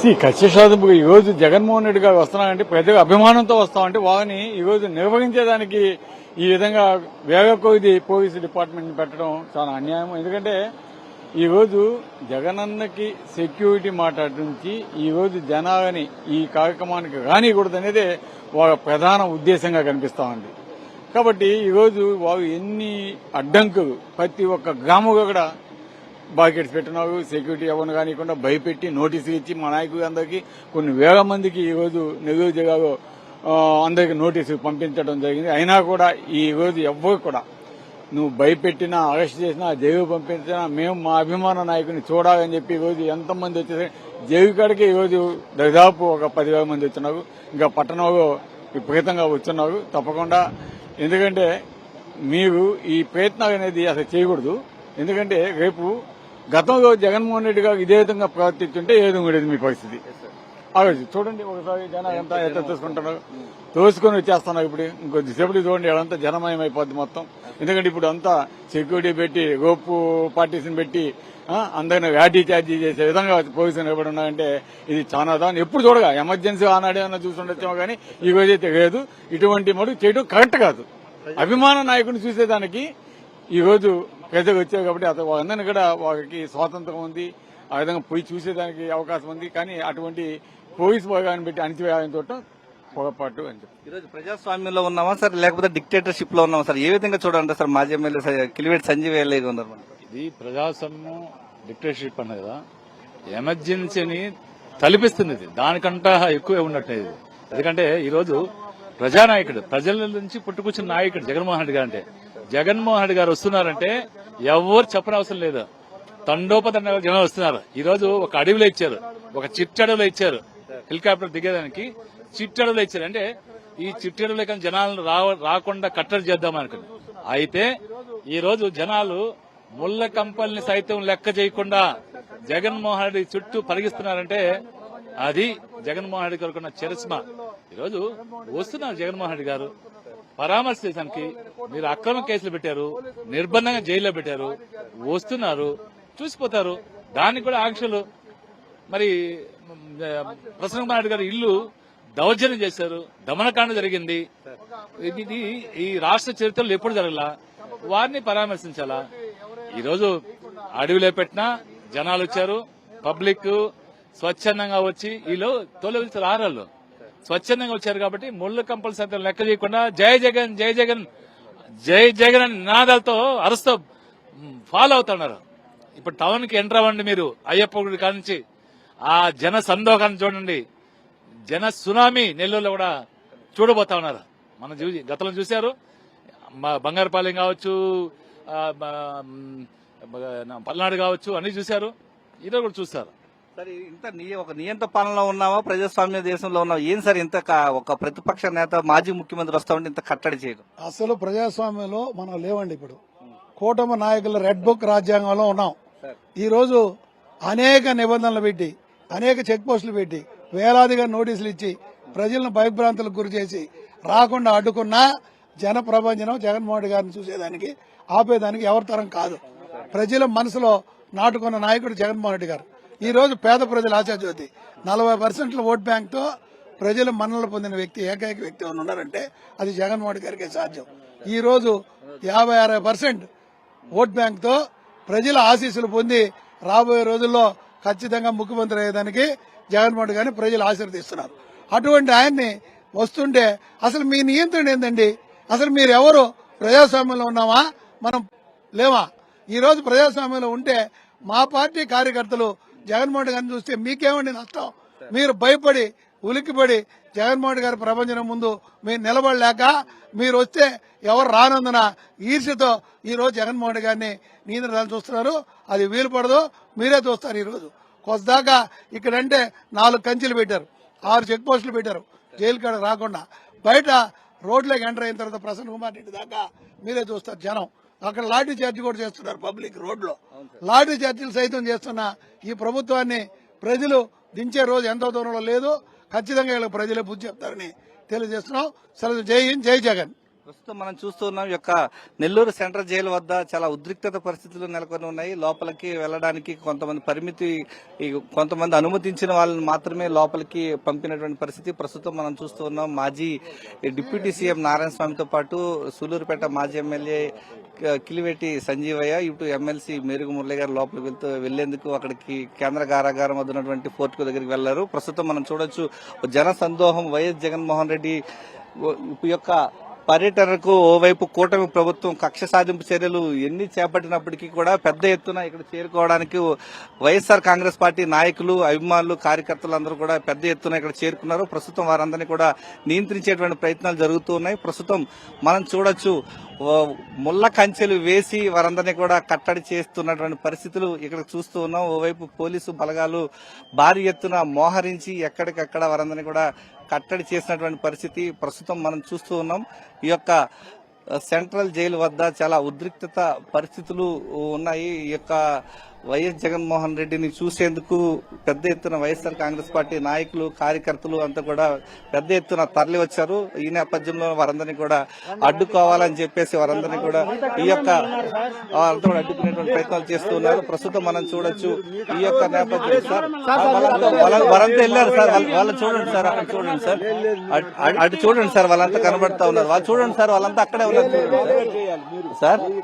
కక్ష సాధింపుగా ఈ రోజు జగన్మోహన్ రెడ్డి గారు వస్తున్నారంటే ప్రజల అభిమానంతో వస్తామంటే వారిని ఈ రోజు నిర్వహించేదానికి ఈ విధంగా వేగ కొద్ది పోలీసు డిపార్ట్మెంట్ పెట్టడం చాలా అన్యాయం. ఎందుకంటే ఈ రోజు జగనన్నకి సెక్యూరిటీ మాట్లాడించి ఈ రోజు జనాలని ఈ కార్యక్రమానికి రానికూడదు అనేది వాళ్ళ ప్రధాన ఉద్దేశంగా కనిపిస్తా ఉంది. కాబట్టి ఈ రోజు వారు ఎన్ని అడ్డంకులు ప్రతి ఒక్క గ్రామంలో కూడా బాకెట్స్ పెట్టినారు, సెక్యూరిటీ ఎవరిని కానికుండా భయపెట్టి నోటీసులు ఇచ్చి మా నాయకులు అందరికీ కొన్ని వేల మందికి ఈ రోజు నెల్లూరు జిల్లాలో అందరికి నోటీసులు పంపించడం జరిగింది. అయినా కూడా ఈ రోజు ఎవ్వరు కూడా నువ్వు భయపెట్టినా అరెస్ట్ చేసినా జైలు పంపించినా మేము మా అభిమాన నాయకుని చూడాలని చెప్పి ఈ రోజు ఎంతమంది వచ్చేసి జైలు కాడికి ఈ రోజు దాదాపు ఒక 10,000 మంది వచ్చినారు. ఇంకా పట్టణంలో విపరీతంగా వచ్చున్నారు. తప్పకుండా ఎందుకంటే మీరు ఈ ప్రయత్నాలు అనేది అసలు చేయకూడదు. ఎందుకంటే రేపు గతంలో జగన్మోహన్ రెడ్డి గారు ఇదే విధంగా ప్రవర్తిస్తుంటే ఏ విధంగా ఉండేది మీ పరిస్థితి. ఆలోచి చూడండి, ఒకసారి జనాలు ఎంత ఎత్త తీసుకుంటున్నారు, తోసుకొని వచ్చేస్తున్నారు. ఇప్పుడు ఇంకొద్దిసేపటి చూడండి, అదంతా జనమయం అయిపోద్ది మొత్తం. ఎందుకంటే ఇప్పుడు అంతా సెక్యూరిటీ పెట్టి రోపు పార్టీషన్ పెట్టి అందరిని వ్యాటీ ఛార్జీ చేసే విధంగా పోలీసులు నిలబడి ఉన్నాయంటే ఇది చాలా దాన్ని ఎప్పుడు చూడగా ఎమర్జెన్సీ ఆనాడేమన్నా చూస్తుండొచ్చామో కానీ ఈ రోజైతే లేదు. ఇటువంటి మడుగు చేయడం కరెక్ట్ కాదు. అభిమాన నాయకుడిని చూసేదానికి ఈ రోజు ప్రజలు వచ్చారు కాబట్టి అతను వాళ్ళందరినీ కూడా వాళ్ళకి స్వాతంత్రం ఉంది, ఆ విధంగా పోయి చూసేదానికి అవకాశం ఉంది. కానీ అటువంటి పోలీసు వర్గాన్ని పెట్టి అణిచివేయాలని చూడటం పొరపాటు అని చెప్పి. ఈరోజు ప్రజాస్వామ్యంలో ఉన్నామా సార్, లేకపోతే డిక్టేటర్షిప్ లో ఉన్నామా సార్? ఏ విధంగా చూడాలంటే సార్ మాజీ ఎమ్మెల్యే కిలివేటి సంజీవ్ ఎల్ఐగా ఉన్నారు. ఇది ప్రజాస్వామ్యం డిక్టేటర్షిప్ అన్నది కదా, ఎమర్జెన్సీని తలపిస్తుంది. ఇది దానికంటా ఎక్కువే ఉన్నట్టు ఇది. ఎందుకంటే ఈరోజు ప్రజానాయకుడు, ప్రజల నుంచి పుట్టుకొచ్చిన నాయకుడు జగన్మోహన్ రెడ్డి గారు. అంటే జగన్మోహన్ రెడ్డి గారు వస్తున్నారంటే ఎవరు చెప్పనవసరం లేదు, తండోపతండ జనం వస్తున్నారు. ఈ రోజు ఒక అడవిలో ఇచ్చారు, ఒక చిట్టడవిలో ఇచ్చారు, హెలికాప్టర్ దిగేదానికి చిట్టడవిలో ఇచ్చారు. అంటే ఈ చిట్టడవిలో కానీ జనాలను రాకుండా కట్టడి చేద్దాం అనుకుని. అయితే ఈ రోజు జనాలు ముళ్ల కంపల్ని సైతం లెక్క చేయకుండా జగన్మోహన్ రెడ్డి చుట్టూ పరిగిస్తున్నారంటే అది జగన్మోహన్ రెడ్డి గారికి ఉన్న చరిస్మా. ఈరోజు వస్తున్నారు జగన్మోహన్ రెడ్డి గారు పరామర్శించడానికి. మీరు అక్రమ కేసులు పెట్టారు, నిర్బంధంగా జైల్లో పెట్టారు, వస్తున్నారు, చూసిపోతారు. దానికి కూడా ఆంక్షలు. మరి ప్రసన్న కుమార్ రెడ్డి గారు ఇల్లు దౌర్జన్యం చేశారు, దమనకాండ జరిగింది. ఇది ఈ రాష్ట్ర చరిత్రలో ఎప్పుడు జరగలా. వారిని పరామర్శించాలా. ఈరోజు అడవిలో పెట్టినా జనాలు వచ్చారు, పబ్లిక్ స్వచ్ఛందంగా వచ్చి వీళ్ళు తొలగించి రారాళ్ళు స్వచ్ఛందంగా వచ్చారు. కాబట్టి ముళ్ళు కంపల్సరీ లెక్క చేయకుండా జై జగన్ జై జగన్ జై జగన్ అని నినాదాలతో అరుస్తూ ఫాలో అవుతున్నారు. ఇప్పుడు టౌన్ కి ఎంటర్ అవ్వండి మీరు, అయ్యప్ప గుడి కానించి ఆ జన సందోహాన్ని చూడండి. జన సునామీ నెల్లూరులో కూడా చూడబోతా ఉన్నారు. మనం గతంలో చూశారు, బంగారుపాలెం కావచ్చు, పల్నాడు కావచ్చు, అన్ని చూశారు. ఈరోజు కూడా చూస్తారు. సార్ ఇంత ఒక నియంత్ర పాలనలో ఉన్నావా, ప్రజాస్వామ్య దేశంలో ఉన్నావా? ఏం సార్ ఇంత ఒక ప్రతిపక్ష నేత మాజీ ముఖ్యమంత్రి వస్తా ఉంటే ఇంత కట్టడి చేయడం? అసలు ప్రజాస్వామ్యంలో మనం లేవండి. ఇప్పుడు కూటమి నాయకుల రెడ్ బుక్ రాజ్యాంగంలో ఉన్నాం. ఈ రోజు అనేక నిబంధనలు పెట్టి, అనేక చెక్ పోస్టులు పెట్టి, వేలాదిగా నోటీసులు ఇచ్చి ప్రజలను భయభ్రాంతులకు గురి చేసి రాకుండా అడ్డుకున్నా జన ప్రభంజనం జగన్మోహన్ రెడ్డి గారిని చూసేదానికి ఆపేదానికి ఎవరి తరం కాదు. ప్రజల మనసులో నాటుకున్న నాయకుడు జగన్మోహన్ రెడ్డి గారు. ఈ రోజు పేద ప్రజల ఆశాజ్యోతి 40% ఓట్ బ్యాంక్ తో ప్రజల మన్ననలు పొందిన వ్యక్తి, ఏకైక వ్యక్తి ఉన్నారంటే అది జగన్మోహన్ రెడ్డి గారికే సాధ్యం. ఈ రోజు 50-60% ఓట్ బ్యాంక్ తో ప్రజల ఆశీస్సులు పొంది రాబోయే రోజుల్లో ఖచ్చితంగా ముఖ్యమంత్రి అయ్యేదానికి జగన్మోహన్ రెడ్డి గారిని ప్రజలు ఆశీర్వదిస్తున్నారు. అటువంటి ఆయన్ని వస్తుంటే అసలు మీ నియంత్రణ ఏందండి? అసలు మీరు ఎవరు? ప్రజాస్వామ్యంలో ఉన్నామా, మనం లేవా? ఈ రోజు ప్రజాస్వామ్యంలో ఉంటే మా పార్టీ కార్యకర్తలు జగన్మోహన్ రెడ్డి గారిని చూస్తే మీకేమండి నష్టం? మీరు భయపడి ఉలిక్కిపడి జగన్మోహన్ రెడ్డి గారి ప్రపంచం ముందు మీరు నిలబడలేక మీరు వస్తే ఎవరు రానందున ఈర్ష్యతో ఈ రోజు జగన్మోహన్ రెడ్డి గారిని నియంత్రణ చూస్తున్నారు. అది వీలు పడదు, మీరే చూస్తారు. ఈ రోజు కొద్దాకా ఇక్కడంటే 4 కంచెలు పెట్టారు, 6 చెక్ పోస్టులు పెట్టారు జైలు కాడ రాకుండా. బయట రోడ్లోకి ఎంటర్ అయిన తర్వాత ప్రసన్న కుమార్ రెడ్డి దాకా మీరే చూస్తారు జనం. అక్కడ లాఠీ చార్జీ కూడా చేస్తున్నారు పబ్లిక్ రోడ్లో. లాఠీ చార్జీలు సైతం చేస్తున్న ఈ ప్రభుత్వాన్ని ప్రజలు దించే రోజు ఎంతో దూరంలో లేదు. ఖచ్చితంగా వీళ్ళకి ప్రజలే బుద్ధి చెప్తారని తెలియజేస్తున్నాం. జై హింద్, జై జగన్. ప్రస్తుతం మనం చూస్తున్నాం ఈ యొక్క నెల్లూరు సెంట్రల్ జైలు వద్ద చాలా ఉద్రిక్తత పరిస్థితులు నెలకొని ఉన్నాయి. లోపలికి వెళ్ళడానికి కొంతమంది అనుమతించిన వాళ్ళని మాత్రమే లోపలికి పంపినటువంటి పరిస్థితి ప్రస్తుతం మనం చూస్తూ ఉన్నాం. మాజీ డిప్యూటీ సీఎం నారాయణ స్వామితో పాటు సూలూరుపేట మాజీ ఎమ్మెల్యే కిలివేటి సంజీవయ్య, ఇటు ఎమ్మెల్సీ మేరుగు మురళి గారు లోపలికి వెళ్లేందుకు అక్కడికి కేంద్ర కారాగారం వద్ద ఉన్నటువంటి ఫోర్ట్ దగ్గరికి వెళ్లారు. ప్రస్తుతం మనం చూడొచ్చు జన సందోహం. వైఎస్ జగన్మోహన్ రెడ్డి యొక్క పర్యటనకు ఓవైపు కూటమి ప్రభుత్వం కక్ష సాధింపు చర్యలు ఎన్ని చేపట్టినప్పటికీ కూడా పెద్ద ఎత్తున ఇక్కడ చేరుకోవడానికి వైఎస్ఆర్ కాంగ్రెస్ పార్టీ నాయకులు, అభిమానులు, కార్యకర్తలు అందరూ కూడా పెద్ద ఎత్తున ఇక్కడ చేరుకున్నారు. ప్రస్తుతం వారందరినీ కూడా నియంత్రించేటువంటి ప్రయత్నాలు జరుగుతూ ఉన్నాయి. ప్రస్తుతం మనం చూడొచ్చు ముళ్ళ కంచెలు వేసి వారందరినీ కూడా కట్టడి చేస్తున్నటువంటి పరిస్థితులు ఇక్కడ చూస్తూ ఉన్నాం. ఓవైపు పోలీసు బలగాలు భారీ ఎత్తున మోహరించి ఎక్కడికక్కడ వారందరినీ కూడా కట్టడి చేసినటువంటి పరిస్థితి ప్రస్తుతం మనం చూస్తూ ఉన్నాం. ఈ యొక్క సెంట్రల్ జైలు వద్ద చాలా ఉద్రిక్తత పరిస్థితులు ఉన్నాయి. ఈ యొక్క వైఎస్ జగన్మోహన్ రెడ్డిని చూసేందుకు పెద్ద ఎత్తున వైఎస్ఆర్ కాంగ్రెస్ పార్టీ నాయకులు, కార్యకర్తలు అంతా కూడా పెద్ద ఎత్తున తరలి వచ్చారు. ఈ నేపథ్యంలో వారందరినీ కూడా అడ్డుకోవాలని చెప్పేసి వారందరినీ కూడా ఈ యొక్క అడ్డుకునేటువంటి ప్రయత్నాలు చేస్తూ ఉన్నారు. ప్రస్తుతం మనం చూడొచ్చు ఈ యొక్క నేపథ్యం. సార్ వాళ్ళంతా వెళ్ళారు సార్, వాళ్ళు చూడండి సార్, అక్కడ చూడండి సార్, అటు చూడండి సార్, వాళ్ళంతా కనబడతా ఉన్నారు. వాళ్ళు చూడండి సార్, వాళ్ళంతా అక్కడే ఉన్నారు సార్.